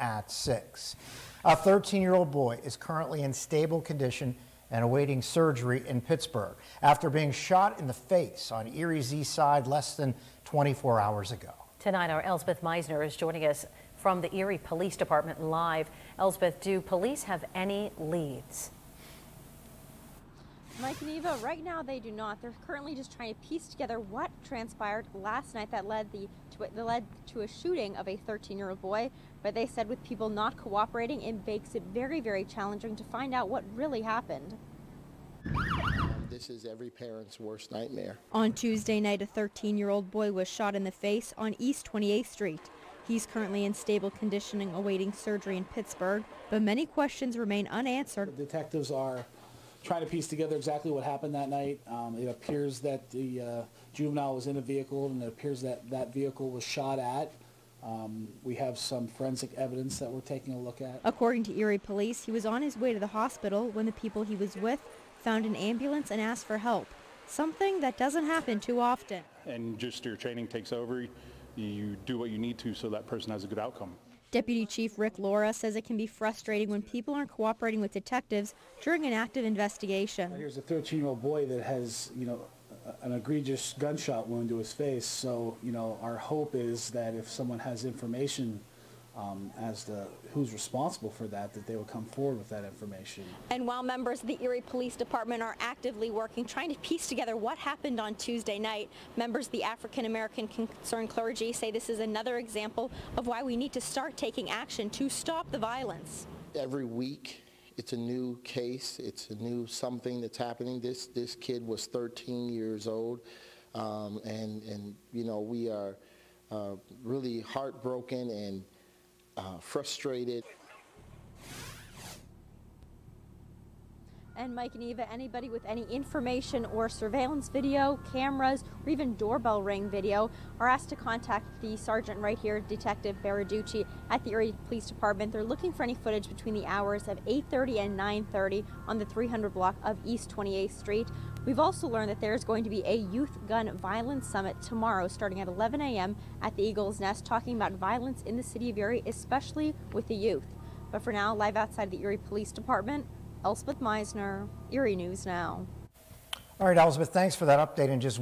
at 6. A 13-year-old boy is currently in stable condition and awaiting surgery in Pittsburgh after being shot in the face on Erie's east side less than 24 hours ago. Tonight, our Elspeth Meisner is joining us from the Erie Police Department live. Elspeth, do police have any leads? Mike and Eva, right now they do not. They're currently just trying to piece together what transpired last night that led to a shooting of a 13-year-old boy. But they said with people not cooperating, it makes it very, very challenging to find out what really happened. This is every parent's worst nightmare. On Tuesday night, a 13-year-old boy was shot in the face on East 28th Street. He's currently in stable condition awaiting surgery in Pittsburgh, but many questions remain unanswered. The detectives are trying to piece together exactly what happened that night. It appears that the juvenile was in a vehicle, and it appears that that vehicle was shot at. We have some forensic evidence that we're taking a look at. According to Erie Police, he was on his way to the hospital when the people he was with found an ambulance and asked for help, something that doesn't happen too often. And just your training takes over. You do what you need to so that person has a good outcome. Deputy Chief Rick Laura says it can be frustrating when people aren't cooperating with detectives during an active investigation. Here's a 13-year-old boy that has, an egregious gunshot wound to his face. So, our hope is that if someone has information as to who's responsible for that, that they will come forward with that information. And while members of the Erie Police Department are actively working, trying to piece together what happened on Tuesday night, members of the African American Concerned Clergy say this is another example of why we need to start taking action to stop the violence. Every week, it's a new case. It's a new something that's happening. This kid was 13 years old, and we are really heartbroken and frustrated. And Mike and Eva, anybody with any information or surveillance video, cameras, or even doorbell ring video are asked to contact the sergeant right here, Detective Baraducci at the Erie Police Department. They're looking for any footage between the hours of 8:30 and 9:30 on the 300 block of East 28th Street. We've also learned that there's going to be a youth gun violence summit tomorrow starting at 11 a.m. at the Eagle's Nest, talking about violence in the city of Erie, especially with the youth. But for now, live outside the Erie Police Department, Elspeth Meisner, Erie News Now. All right, Elspeth, thanks for that update. And just